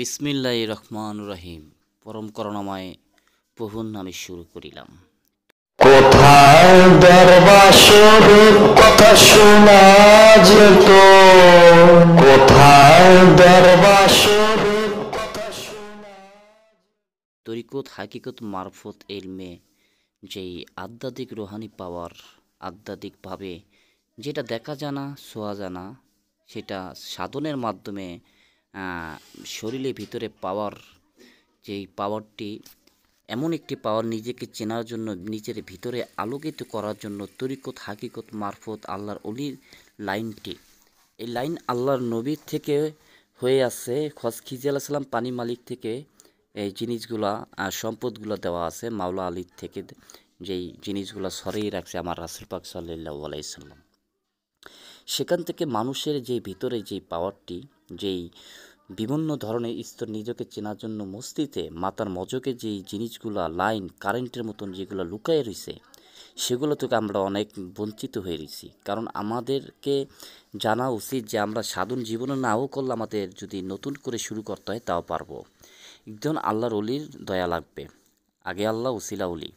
বিসমিল্লাহির রহমানির রহিম। পরম করুণাময় প্রভুর নামে শুরু করিলাম। কোথায় দরবাসরের কথা শোনা যেত, কোথায় দরবাসরের কথা শোনা। তরিকত হাকিকত মারফত এলমে যেই আধ্যাত্মিক রোহানি পাওয়ার, আধ্যাত্মিকভাবে যেটা দেখা জানা ছোঁয়া জানা, সেটা সাধনের মাধ্যমে শরীরের ভিতরে পাওয়ার, যেই পাওয়ারটি এমন একটি পাওয়ার নিজেকে চেনার জন্য, নিজের ভিতরে আলোকিত করার জন্য তরিকত হাকিকত মারফত আল্লাহর অলির লাইনটি, এই লাইন আল্লাহর নবীর থেকে হয়ে আসছে। খিজি আলাইহিস সালাম পানি মালিক থেকে এই জিনিসগুলা সম্পদগুলো দেওয়া আছে মাওলা আলীর থেকে, যেই জিনিসগুলো সরিয়ে রাখছে আমার রাসূল পাক সাল্লাল্লাহু আলাইহি সাল্লাম। সেখান থেকে মানুষের যে ভিতরে যেই পাওয়ারটি, যেই বিভিন্ন ধরনের স্তর নিজেকে চেনার জন্য মস্তিতে মাথার মজকে যেই জিনিসগুলা লাইন কারেন্টের মতন যেগুলো লুকায়ে রয়েছে, সেগুলো থেকে আমরা অনেক বঞ্চিত হয়ে রয়েছি। কারণ আমাদেরকে জানা উচিত যে আমরা সাধন জীবনে নাও করলে আমাদের যদি নতুন করে শুরু করতে হয় তাও পারবো। একজন আল্লাহর অলির দয়া লাগবে, আগে আল্লাহ ওসিলা অলি।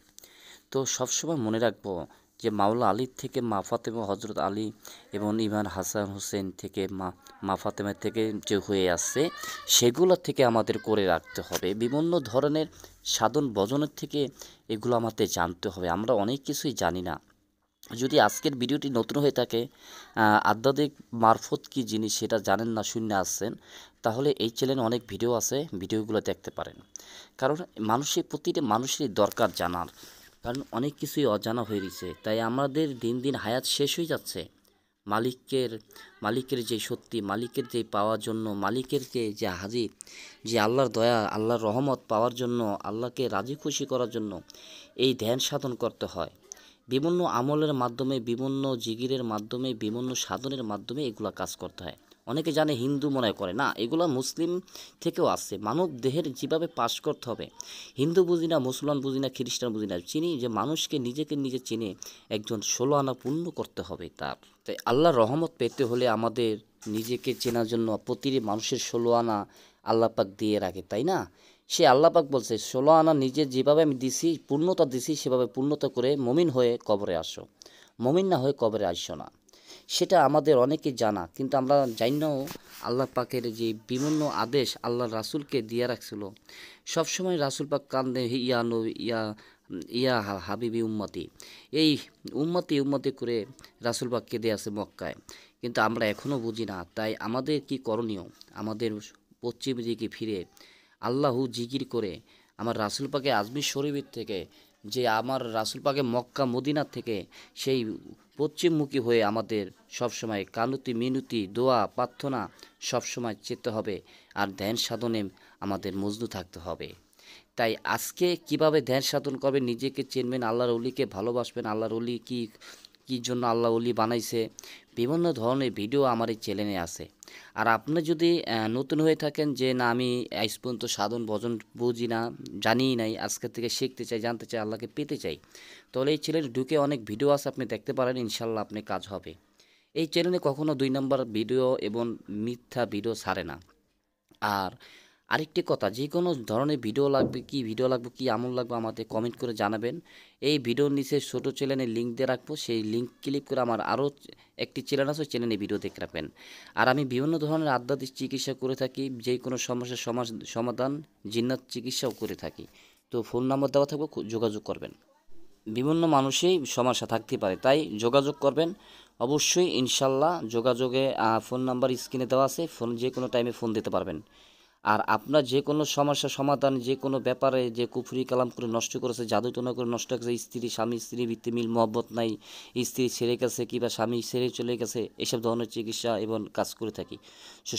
তো সবসময় মনে রাখবো যে মাওলা আলীর থেকে মা ফাতেমা, হজরত আলী এবং ইমাম হাসান হোসেন থেকে মা ফাতেমা থেকে যে হয়ে আসছে, সেগুলো থেকে আমাদের করে রাখতে হবে। বিভিন্ন ধরনের সাধন ভজনের থেকে এগুলো আমাদের জানতে হবে। আমরা অনেক কিছুই জানি না। যদি আজকের ভিডিওটি নতুন হয়ে থাকে, আধ্যাত্মিক মারফত কী জিনিস সেটা জানেন না, শূন্য আসছেন, তাহলে এই চ্যানেলে অনেক ভিডিও আছে, ভিডিওগুলো দেখতে পারেন। কারণ প্রতিটা মানুষেরই দরকার জানার, কারণ অনেক কিছুই অজানা হয়ে রয়েছে। তাই আমাদের দিন দিন হায়াত শেষ হয়ে যাচ্ছে। মালিকের যে সত্যি, মালিকের যে পাওয়ার জন্য, মালিকের যে হাজির, যে আল্লাহর দয়া, আল্লাহর রহমত পাওয়ার জন্য, আল্লাহকে রাজি খুশি করার জন্য এই ধ্যান সাধন করতে হয়। বিভিন্ন আমলের মাধ্যমে, বিভিন্ন জিগিরের মাধ্যমে, বিভিন্ন সাধনের মাধ্যমে এগুলা কাজ করতে হয়। অনেকে জানে, হিন্দু মনে করে না, এগুলো মুসলিম থেকেও আসছে। মানব দেহের যেভাবে পাশ করতে হবে, হিন্দু বুঝি না, মুসলমান বুঝি না, খ্রিস্টান বুঝি না, চিনি যে মানুষকে নিজেকে নিজে চিনে একজন 16 আনা পূর্ণ করতে হবে তার। তাই আল্লাহর রহমত পেতে হলে আমাদের নিজেকে চেনার জন্য প্রতিটি মানুষের 16 আনা আল্লাহ পাক দিয়ে রাখে, তাই না? সে আল্লাহ পাক বলছে 16 আনা নিজে যেভাবে আমি দিছি, পূর্ণতা দিছি, সেভাবে পূর্ণতা করে মমিন হয়ে কবরে আসো, মমিন না হয়ে কবরে আসো না। সেটা আমাদের অনেকে জানা, কিন্তু আমরা জানিনাও আল্লাহ পাকের যে বিভিন্ন আদেশ আল্লাহ রাসূলকে দিয়ে রাখছিল। সবসময় রাসূল পাক কান্দে, ইয়া নবী, ইয়া হাবিবি উম্মতি, এই উম্মতি করে রাসূল পাককে দিয়ে আছে মক্কায়, কিন্তু আমরা এখনও বুঝি না। তাই আমাদের কি করণীয়? আমাদের পশ্চিম দিকে ফিরে আল্লাহু জিকির করে, আমার রাসূল পাকে আজমির শরীফের থেকে, যে আমার রাসূল পাকে মক্কা মদিনা থেকে সেই পশ্চিমমুখী হয়ে আমাদের সবসময় কানুতি মিনতি দোয়া প্রার্থনা সবসময় চেতে হবে, আর ধ্যান সাধনে আমাদের মজনু থাকতে হবে। তাই আজকে কিভাবে ধ্যান সাধন করবেন, নিজেকে চিনবেন, আল্লাহর অলিকে ভালোবাসবেন, আল্লাহর অলি কী জন্য আল্লাহ অলি বানাইছে, বিভিন্ন ধরনের ভিডিও আমার এই চ্যানেলে আছে। আর আপনি যদি নতুন হয়ে থাকেন যে না আমি আজ পর্যন্ত সাধন ভজন বুঝি না, জানিই নাই, আজকের থেকে শিখতে চাই, জানতে চাই, আল্লাহকে পেতে চাই, তাহলে এই চ্যানেলে ঢুকে অনেক ভিডিও আছে, আপনি দেখতে পারেন, ইনশাল্লাহ আপনি কাজ হবে। এই চ্যানেলে কখনো 2 নম্বর ভিডিও এবং মিথ্যা ভিডিও ছাড়ে না। আর আরেকটি কথা, যে কোনো ধরনের ভিডিও লাগবে, কি আমল লাগবে আমাদের কমেন্ট করে জানাবেন। এই ভিডিওর নিচে ছোটো চ্যানেলের লিঙ্ক দিয়ে রাখবো, সেই লিঙ্ক ক্লিক করে আমার আরও একটি চ্যানেল আছে, চ্যানেলে ভিডিও দেখে রাখবেন। আর আমি বিভিন্ন ধরনের আধ্যাত্মিক চিকিৎসা করে থাকি, যে কোনো সমস্যার সমাধান, জিন্নাত চিকিৎসাও করে থাকি। তো ফোন নাম্বার দেওয়া থাকবে, যোগাযোগ করবেন। বিভিন্ন মানুষই সমস্যা থাকতে পারে, তাই যোগাযোগ করবেন অবশ্যই, ইনশাল্লাহ। যোগাযোগে ফোন নাম্বার স্ক্রিনে দেওয়া আছে, ফোন যে কোনো টাইমে ফোন দিতে পারবেন। আর আপনার যে কোনো সমস্যা সমাধান, যে কোনো ব্যাপারে, যে কুফরি কালাম করে নষ্ট করেছে, জাদু টোনা করে নষ্ট করেছে, স্বামী স্ত্রীর ভিত্তি মিল মহব্বত নাই, স্ত্রী ছেড়ে গেছে কিংবা স্বামী ছেড়ে চলে গেছে, এসব ধরনের চিকিৎসা এবং কাজ করে থাকি।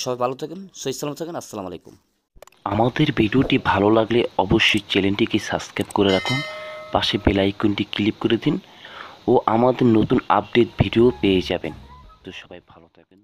সবাই ভালো থাকেন, সহিহ সালামত থাকেন। আসসালামু আলাইকুম। আমাদের ভিডিওটি ভালো লাগলে অবশ্যই চ্যানেলটিকে সাবস্ক্রাইব করে রাখুন, পাশে বেল আইকনটি ক্লিক করে দিন ও আমাদের নতুন আপডেট ভিডিও পেয়ে যাবেন। তো সবাই ভালো থাকবেন।